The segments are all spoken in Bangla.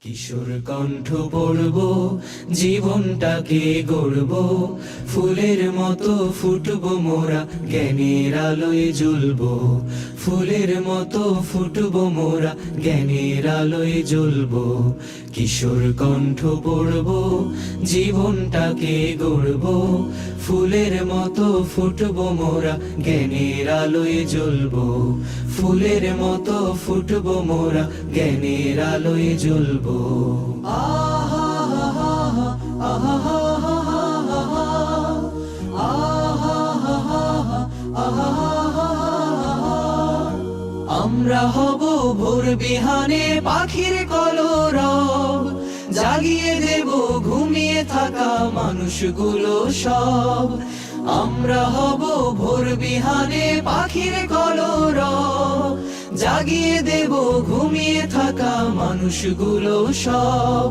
কিশোর কণ্ঠ পড়ব, জীবনটাকে গড়ব, ফুলের মতো ফুটব মোরা, জ্ঞানের আলোয় জ্বলব। ফুলের মতো ফুটব মোরা, জ্ঞানের আলোয় জ্বলব। কিশোর কণ্ঠ পড়ব, জীবনটাকে গড়ব, ফুলের মতো ফুটব মোরা, জ্ঞানের আলোয় জ্বলব। ফুলের মতো ফুটব মোরা, জ্ঞানের আলোয় জ্বলব। আমরা হব ভোর বিহানে পাখির কলরব, জাগিয়ে দেব ঘুমিয়ে থাকা মানুষগুলো সব। আমরা হব ভোর বিহানে পাখির কলরব, জাগিয়ে দেব ঘুমিয়ে থাকা মানুষগুলো সব।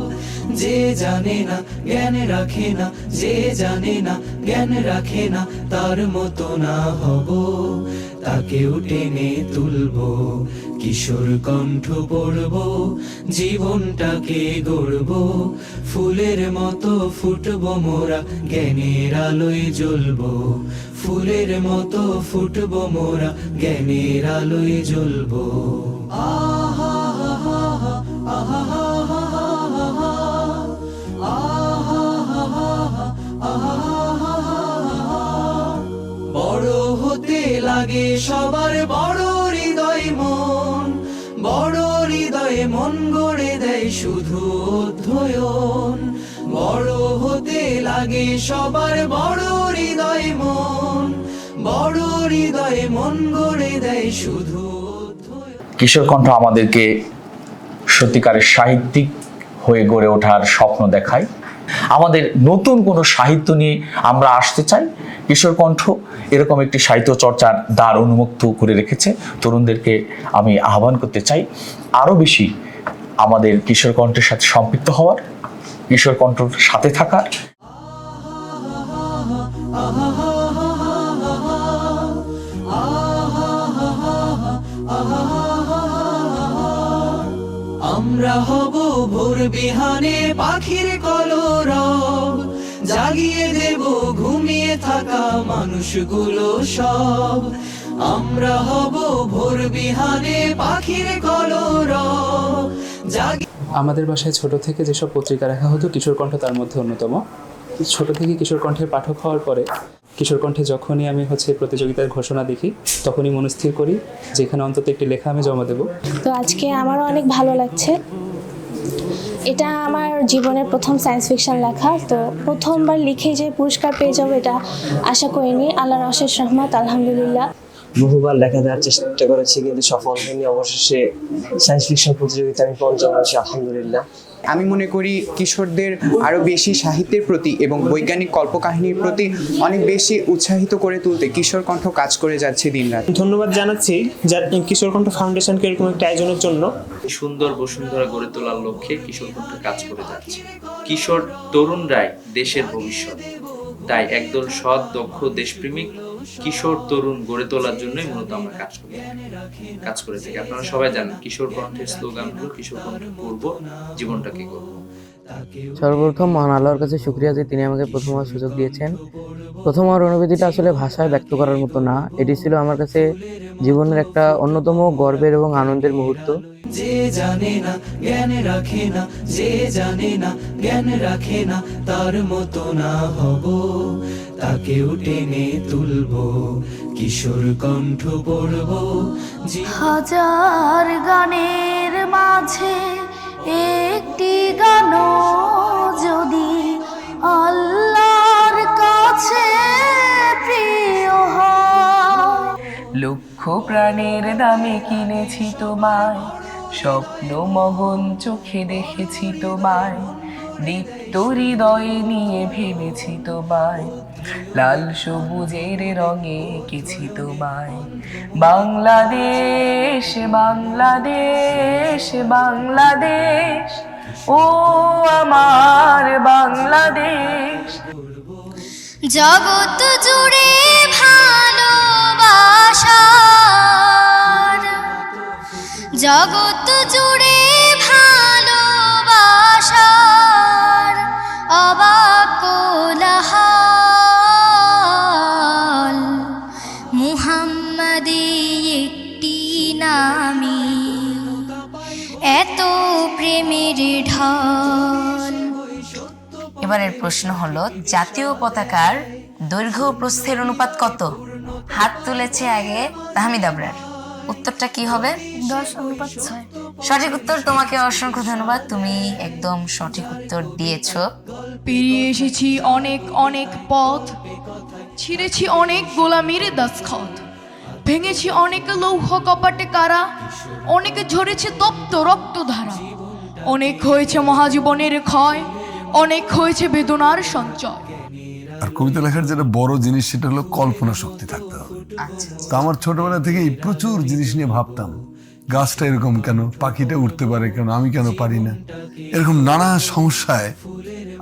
যে জানে না জ্ঞান রাখে না, যে জানে না জ্ঞান রাখে না, তার মতো না হব, তাকেও টেনে তুলব। কিশোর কণ্ঠ পড়ব, জীবনটাকে গড়ব, ফুলের মতো ফুটব মোরা, জ্ঞানের আলোয় জ্বলব। ফুলের মতো ফুটব মোরা, জ্ঞানের আলোয় জ্বলব। আহা হা হা আহা হা হা হা আহা হা হা আহা। বড় হতে লাগে সবার বড় হৃদয় মন, বড় হৃদয়ে মন গড়ে দেয় শুধু অধ্যয়ন। বড় হতে লাগে সবার বড় হৃদয় মন, বড় হৃদয়ে মন গড়ে দেয় শুধু অধ্যয়ন। কিশোর কণ্ঠ আমাদেরকে সত্যিকারের সাহিত্যিক হয়ে গড়ে ওঠার স্বপ্ন দেখায়। আমাদের নতুন কোনো সাহিত্য নিয়ে আমরা আসতে চাই। কিশোর কণ্ঠ এরকম একটি সাহিত্য চর্চার দ্বার উন্মুক্ত করে রেখেছে। তরুণদেরকে আমি আহ্বান করতে চাই আরও বেশি আমাদের কিশোর কণ্ঠের সাথে সম্পৃক্ত হওয়ার, কিশোর কণ্ঠের সাথে থাকার। আমরা হব ভোর বিহানে পাখির কলরব, জাগিয়ে দেব ঘুমিয়ে থাকা মানুষগুলো সব। আমরা হব ভোর বিহানে পাখির কলরব, আমাদের বাসায় ছোট থেকে যেসব পত্রিকা রাখা হতো, কিশোর কণ্ঠ তার মধ্যে অন্যতম। ছোট থেকে কিশোর কণ্ঠের পাঠক হওয়ার পরে কিশোর কণ্ঠে যখনই আমি প্রতিযোগিতার ঘোষণা দেখি, তখনই মনস্থির করি যে এখানে অন্তত একটি লেখা আমি জমা দেব। তো আজকে আমারও অনেক ভালো লাগছে। এটা আমার জীবনের প্রথম সায়েন্স ফিকশন লেখা। তো প্রথমবার লিখে যে পুরস্কার পেয়ে যাবো এটা আশা করিনি। আল্লাহর অশেষ রহমত, আলহামদুলিল্লাহ। বহুবার লেখা দেওয়ার চেষ্টা করেছি কিন্তু সফল হয়নি। অবশেষে সায়েন্স ফিকশন প্রতিযোগিতা আমি পঞ্চম হয়েছি, আলহামদুলিল্লাহ। আমি মনে করি কিশোরদের আরও বেশি সাহিত্যের প্রতি এবং বৈজ্ঞানিক কল্পকাহিনীর প্রতি অনেক বেশি উৎসাহিত করে তুলতে কিশোর কণ্ঠ কাজ করে যাচ্ছে দিনরাত। ধন্যবাদ জানাচ্ছি কিশোর কণ্ঠ ফাউন্ডেশনকে এরকম একটা আয়োজনের জন্য। সুন্দর বসুন্ধরা গড়ে তোলার লক্ষ্যে কিশোর কণ্ঠ কাজ করে যাচ্ছে। কিশোর তরুণরাই দেশের ভবিষ্যৎ, তাই একদল সৎ দক্ষ দেশপ্রেমিক কিশোর তরুণ গড়ে তোলার জন্যই মূলত আমরা কাজ করে থাকি। আপনারা সবাই জানেন কিশোর কণ্ঠের স্লোগান হলো কিশোর কণ্ঠ করব, জীবনটাকে করব। সর্বপ্রথম মহান আল্লাহর কাছে শুকরিয়া যে তিনি আমাকে প্রথম হওয়ার সুযোগ দিয়েছেন। প্রথম হওয়ার অনুভূতিটা আসলে ভাষায় ব্যক্ত করার মতো না। এটি ছিল আমার কাছে জীবনের একটা অন্যতম গর্বের এবং আনন্দের মুহূর্ত। যে জানে না জ্ঞান রাখে না, যে জানে না জ্ঞান রাখে না, তার মতো না হব, তাকেও টেনে তুলব। কিশোর কণ্ঠ পড়ব, হাজার গানের মাঝে একটি গান যদি আল্লাহর কাছে প্রিয় হয়। লক্ষ প্রাণের দামে কিনেছি তোমায়, স্বপ্ন মগন চোখে দেখেছি তোমায়, দীপ্ত হৃদয়ে নিয়ে ভেবেছি তোমায়, লাল সবুজের রঙে এঁকেছি তোমায়। বাংলাদেশ বাংলাদেশ বাংলাদেশ, ও আমার বাংলাদেশ। জগৎ জুড়ে ভালোবাসার, জগৎ জুড়ে ভালোবাসার প্রেমের ঢাল। এবারের প্রশ্ন হলো, জাতীয় পতাকার দৈর্ঘ্য ও প্রস্থের অনুপাত কত? হাত তুলেছে আগে তাহমিদ আবরার। উত্তরটা কি হবে? 10:6। সঠিক উত্তর। তোমাকে অসংখ্য ধন্যবাদ, তুমি একদম সঠিক উত্তর দিয়েছো। পেরিয়ে এসেছি অনেক অনেক পথ, ছিঁড়েছি অনেক গোলামির দাসখত, ভেঙেছি অনেক লৌহ কপাটে কারা, অনেকে ঝরেছে তপ্ত রক্তধারা, অনেক হয়েছে মহাজীবনের ক্ষয়, অনেক হয়েছে বেদনার সঞ্চয়। আর কবিতা লেখার যেটা বড় জিনিস সেটা হলো কল্পনা শক্তি থাকতে হবে। তো আমার ছোটবেলা থেকেই প্রচুর জিনিস নিয়ে ভাবতাম, গাছটা এরকম কেন, পাখিটা উঠতে পারে কেন, আমি কেন পারি না, এরকম নানা সমস্যায়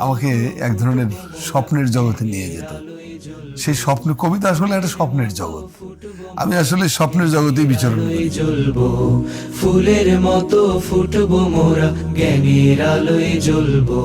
আমাকে এক ধরনের স্বপ্নের জগতে নিয়ে যেত। সেই স্বপ্ন, কবিতা আসলে একটা স্বপ্নের জগৎ, আমি আসলে স্বপ্নের জগতেই বিচরণ করি। জ্বলবো ফুলের মতো ফুটবো মোরা, জ্ঞানের আলোয় জ্বলবো।